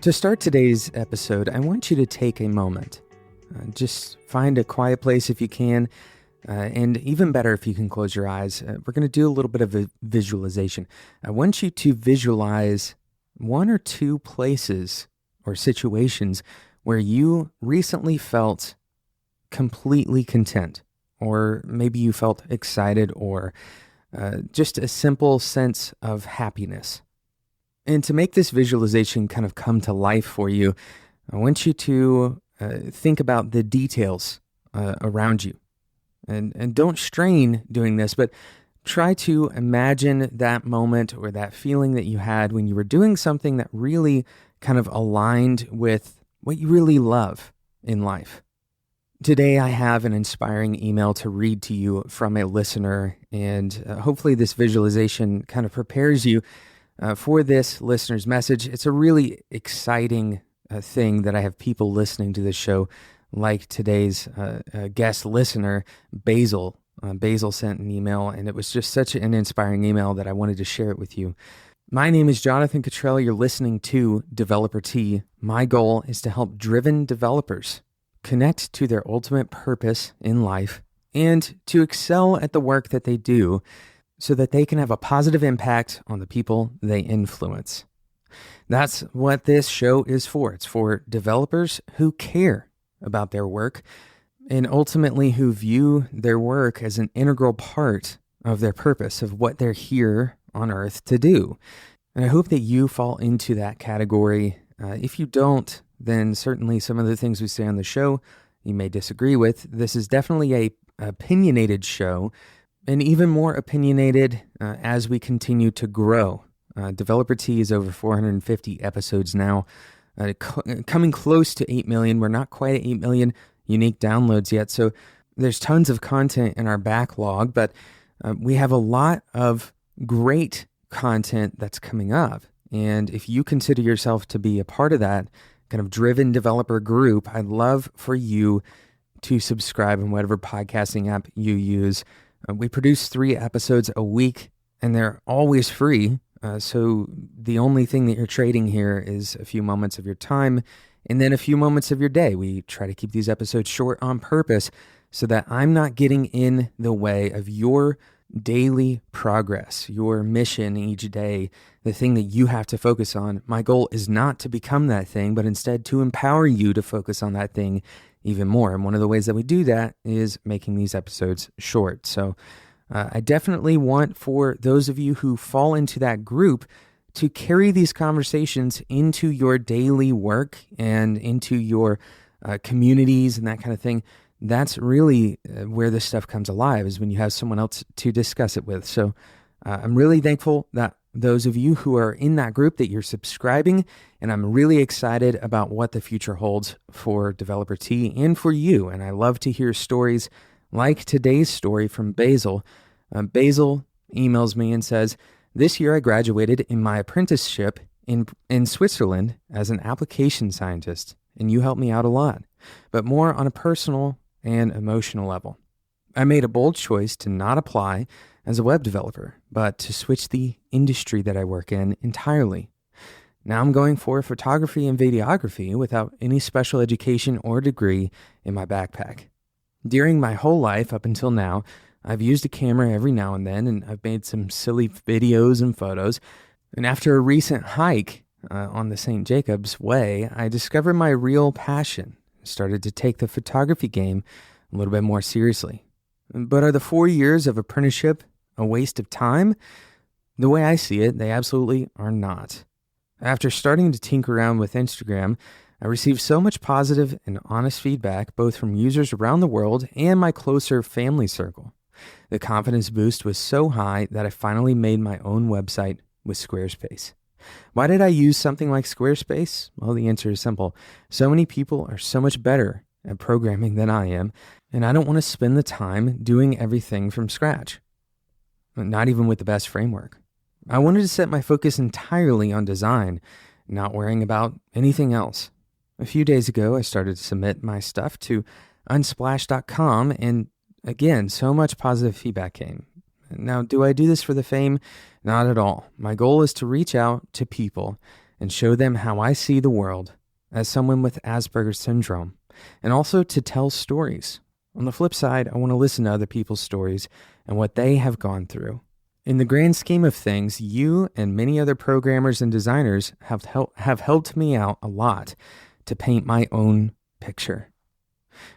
To start today's episode, I want you to take a moment. Just find a quiet place if you can, and even better if you can close your eyes. We're going to do a little bit of a visualization. I want you to visualize one or two places or situations where you recently felt completely content, or maybe you felt excited, or just a simple sense of happiness. And to make this visualization kind of come to life for you, I want you to think about the details around you. And don't strain doing this, but try to imagine that moment or that feeling that you had when you were doing something that really kind of aligned with what you really love in life. Today, I have an inspiring email to read to you from a listener, and hopefully this visualization kind of prepares you for this listener's message. It's a really exciting thing that I have people listening to this show, like today's guest listener, Basil. Basil sent an email, and it was just such an inspiring email that I wanted to share it with you. My name is Jonathan Cottrell. You're listening to Developer T. My goal is to help driven developers connect to their ultimate purpose in life and to excel at the work that they do, so that they can have a positive impact on the people they influence. That's what this show is for. It's for developers who care about their work and ultimately who view their work as an integral part of their purpose, of what they're here on earth to do. And I hope that you fall into that category. If you don't, then certainly some of the things we say on the show you may disagree with. This is definitely a opinionated show, and even more opinionated as we continue to grow. Developer T is over 450 episodes now, coming close to 8 million. We're not quite at 8 million unique downloads yet, so there's tons of content in our backlog, but we have a lot of great content that's coming up. And if you consider yourself to be a part of that kind of driven developer group, I'd love for you to subscribe in whatever podcasting app you use. We produce 3 episodes a week, and they're always free. So the only thing that you're trading here is a few moments of your time and then a few moments of your day. We try to keep these episodes short on purpose so that I'm not getting in the way of your daily progress, your mission each day, the thing that you have to focus on. My goal is not to become that thing, but instead to empower you to focus on that thing even more. And one of the ways that we do that is making these episodes short. So I definitely want for those of you who fall into that group to carry these conversations into your daily work and into your communities and that kind of thing. That's really where this stuff comes alive, is when you have someone else to discuss it with. So I'm really thankful that those of you who are in that group, that you're subscribing, and I'm really excited about what the future holds for Developer T and for you. And I love to hear stories like today's story from Basil. Basil emails me and says, "This year I graduated in my apprenticeship in Switzerland as an application scientist, and you helped me out a lot, but more on a personal and emotional level. I made a bold choice to not apply as a web developer, but to switch the industry that I work in entirely. Now I'm going for photography and videography without any special education or degree in my backpack. During my whole life up until now, I've used a camera every now and then, and I've made some silly videos and photos. And after a recent hike on the St. Jacobs Way, I discovered my real passion. Started to take the photography game a little bit more seriously. But are the 4 years of apprenticeship a waste of time? The way I see it, they absolutely are not. After starting to tinker around with Instagram, I received so much positive and honest feedback, both from users around the world and my closer family circle. The confidence boost was so high that I finally made my own website with Squarespace. Why did I use something like Squarespace? Well, the answer is simple. So many people are so much better at programming than I am, and I don't want to spend the time doing everything from scratch, not even with the best framework. I wanted to set my focus entirely on design, not worrying about anything else. A few days ago, I started to submit my stuff to unsplash.com, and again, so much positive feedback came. Now, do I do this for the fame? Not at all. My goal is to reach out to people and show them how I see the world as someone with Asperger's syndrome, and also to tell stories. On the flip side, I want to listen to other people's stories and what they have gone through. In the grand scheme of things, you and many other programmers and designers have helped me out a lot to paint my own picture.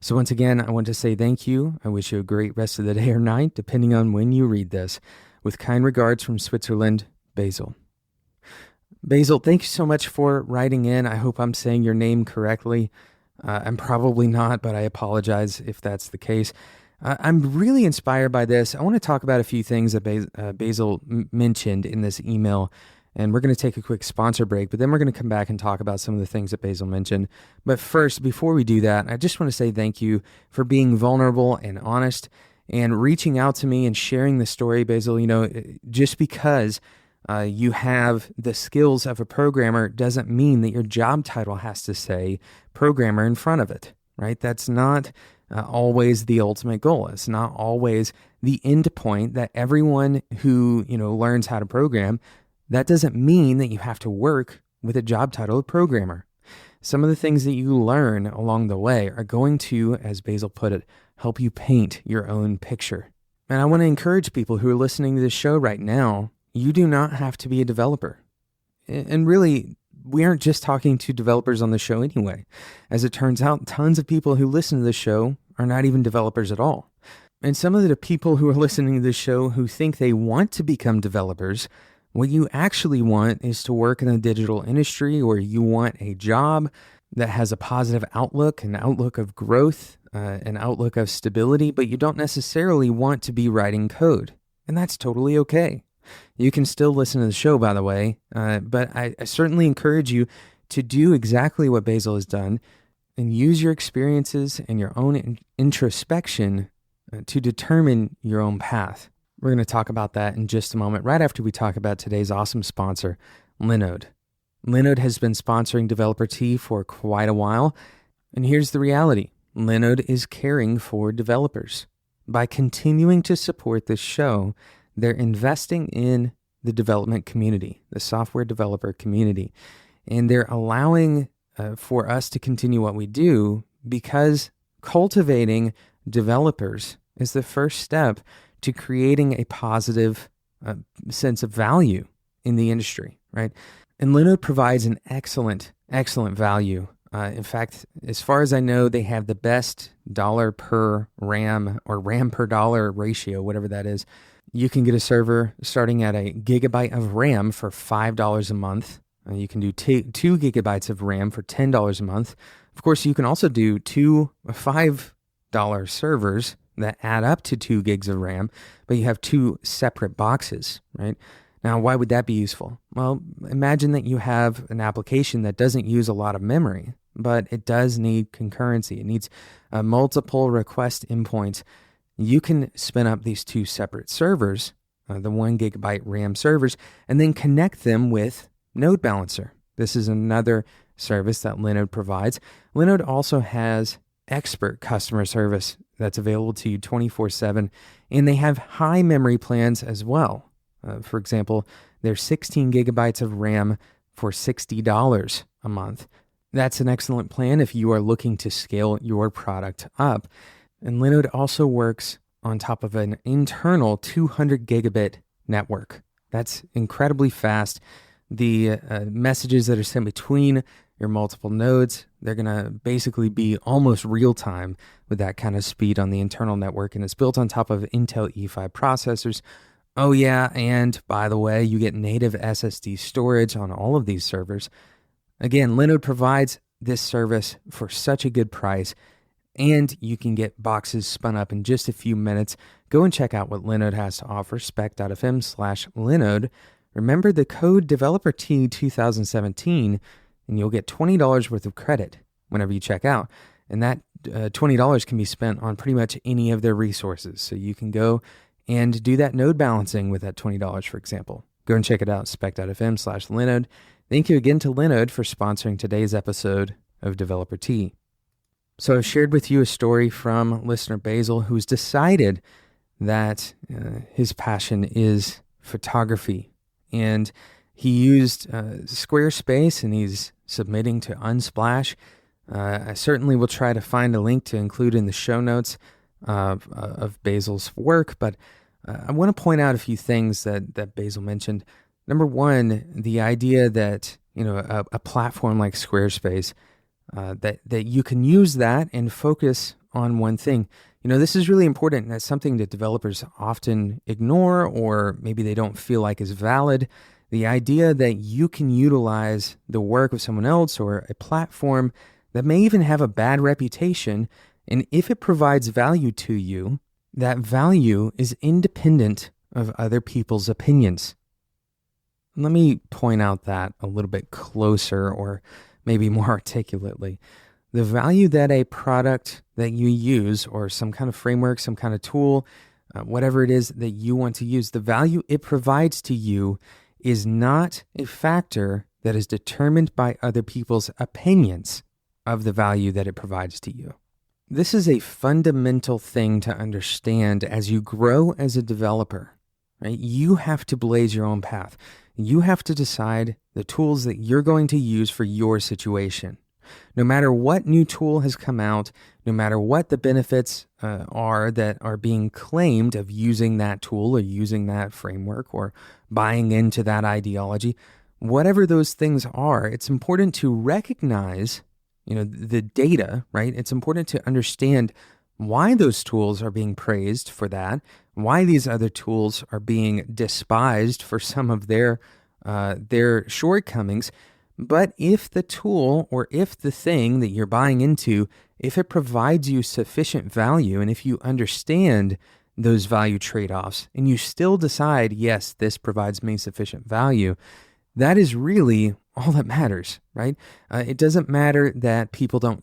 So once again, I want to say thank you. I wish you a great rest of the day or night, depending on when you read this. With kind regards from Switzerland, Basil. Basil, thank you so much for writing in. I hope I'm saying your name correctly. I'm probably not, but I apologize if that's the case. I'm really inspired by this. I want to talk about a few things that Basil mentioned in this email, and we're going to take a quick sponsor break, but then we're going to come back and talk about some of the things that Basil mentioned. But first, before we do that, I just want to say thank you for being vulnerable and honest and reaching out to me and sharing the story, Basil. Just because you have the skills of a programmer doesn't mean that your job title has to say programmer in front of it, right? That's not always the ultimate goal. It's not always the end point that everyone who, learns how to program, that doesn't mean that you have to work with a job title of programmer. Some of the things that you learn along the way are going to, as Basil put it, help you paint your own picture. And I want to encourage people who are listening to this show right now, you do not have to be a developer. And really, we aren't just talking to developers on the show anyway. As it turns out, tons of people who listen to the show are not even developers at all. And some of the people who are listening to this show who think they want to become developers, what you actually want is to work in the digital industry, or you want a job that has a positive outlook, an outlook of growth, an outlook of stability, but you don't necessarily want to be writing code. And that's totally okay. You can still listen to the show, by the way, but I certainly encourage you to do exactly what Basil has done and use your experiences and your own introspection to determine your own path. We're going to talk about that in just a moment, right after we talk about today's awesome sponsor, Linode. Linode has been sponsoring Developer Tea for quite a while, and here's the reality. Linode is caring for developers. By continuing to support this show, they're investing in the development community, the software developer community, and they're allowing for us to continue what we do because cultivating developers is the first step to creating a positive sense of value in the industry, right? And Linode provides an excellent value. In fact, as far as I know, they have the best dollar per RAM or RAM per dollar ratio, whatever that is. You can get a server starting at a gigabyte of RAM for $5 a month. You can do 2 gigabytes of RAM for $10 a month. Of course, you can also do 2 $5 servers that add up to 2 gigs of RAM, but you have 2 separate boxes, right? Now, why would that be useful? Well, imagine that you have an application that doesn't use a lot of memory, but it does need concurrency. It needs multiple request endpoints. You can spin up these 2 separate servers, the 1 gigabyte RAM servers, and then connect them with Node Balancer. This is another service that Linode provides. Linode also has expert customer service that's available to you 24/7, and they have high memory plans as well. For example, there's 16 gigabytes of RAM for $60 a month. That's an excellent plan if you are looking to scale your product up. And Linode also works on top of an internal 200 gigabit network. That's incredibly fast. The messages that are sent between your multiple nodes, they're going to basically be almost real time with that kind of speed on the internal network. And it's built on top of Intel E5 processors. Oh yeah, and by the way, you get native SSD storage on all of these servers. Again, Linode provides this service for such a good price, and you can get boxes spun up in just a few minutes. Go and check out what Linode has to offer, spec.fm/Linode. Remember the code DeveloperT2017, and you'll get $20 worth of credit whenever you check out. And that $20 can be spent on pretty much any of their resources. So you can go and do that node balancing with that $20, for example. Go and check it out, spec.fm/Linode. Thank you again to Linode for sponsoring today's episode of Developer Tea. So I've shared with you a story from listener Basil, who's decided that his passion is photography. And he used Squarespace, and he's submitting to Unsplash. I certainly will try to find a link to include in the show notes of Basil's work, but I want to point out a few things that Basil mentioned. Number one, the idea that a platform like Squarespace, that you can use that and focus on one thing. This is really important, and that's something that developers often ignore, or maybe they don't feel like is valid. The idea that you can utilize the work of someone else or a platform that may even have a bad reputation, and if it provides value to you, that value is independent of other people's opinions. Let me point out that a little bit closer, or maybe more articulately. The value that a product that you use, or some kind of framework, some kind of tool, whatever it is that you want to use, the value it provides to you is not a factor that is determined by other people's opinions of the value that it provides to you. This is a fundamental thing to understand as you grow as a developer, right? You have to blaze your own path. You have to decide the tools that you're going to use for your situation. No matter what new tool has come out, no matter what the benefits are that are being claimed of using that tool or using that framework or buying into that ideology, whatever those things are, it's important to recognize, the data, right? It's important to understand why those tools are being praised for that, why these other tools are being despised for some of their shortcomings. But if the tool, or if the thing that you're buying into, if it provides you sufficient value, and if you understand those value trade-offs, and you still decide, yes, this provides me sufficient value, that is really all that matters, right? It doesn't matter that people don't,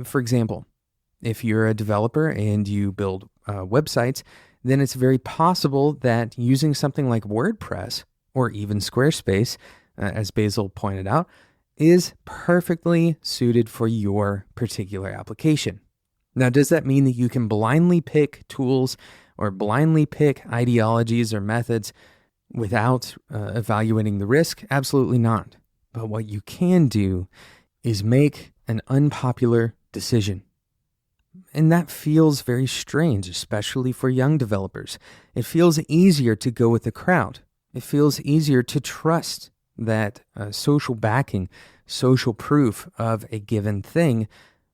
for example, if you're a developer and you build websites, then it's very possible that using something like WordPress or even Squarespace, as Basil pointed out, is perfectly suited for your particular application. Now, does that mean that you can blindly pick tools or blindly pick ideologies or methods without evaluating the risk? Absolutely not. But what you can do is make an unpopular decision. And that feels very strange, especially for young developers. It feels easier to go with the crowd. It feels easier to trust that social backing, social proof of a given thing.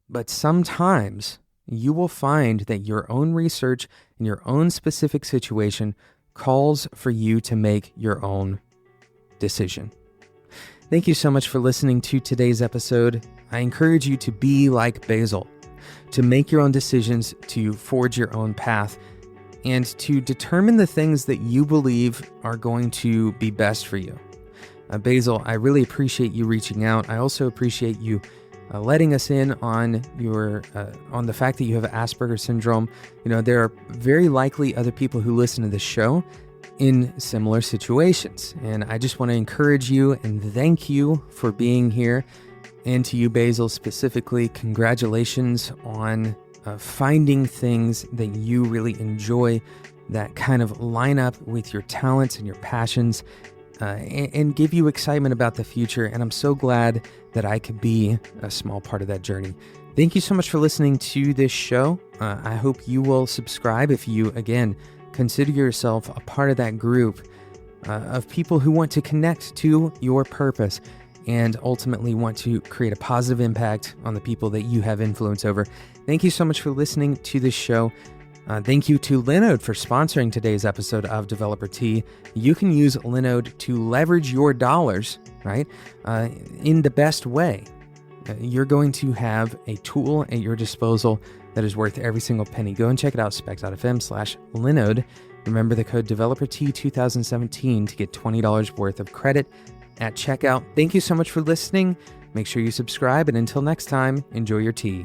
But sometimes you will find that your own research and your own specific situation calls for you to make your own decision. Thank you so much for listening to today's episode. I encourage you to be like Basil, to make your own decisions, to forge your own path, and to determine the things that you believe are going to be best for you. Basil, I really appreciate you reaching out. I also appreciate you letting us in on on the fact that you have Asperger's syndrome. There are very likely other people who listen to this show in similar situations. And I just want to encourage you and thank you for being here. And to you, Basil, specifically, congratulations on finding things that you really enjoy that kind of line up with your talents and your passions and give you excitement about the future. And I'm so glad that I could be a small part of that journey. Thank you so much for listening to this show. I hope you will subscribe if you, again, consider yourself a part of that group of people who want to connect to your purpose and ultimately want to create a positive impact on the people that you have influence over. Thank you so much for listening to this show. Thank you to Linode for sponsoring today's episode of Developer Tea. You can use Linode to leverage your dollars, right, in the best way. You're going to have a tool at your disposal that is worth every single penny. Go and check it out, spec.fm/Linode. Remember the code DeveloperT2017 to get $20 worth of credit at checkout. Thank you so much for listening. Make sure you subscribe, and until next time, enjoy your tea.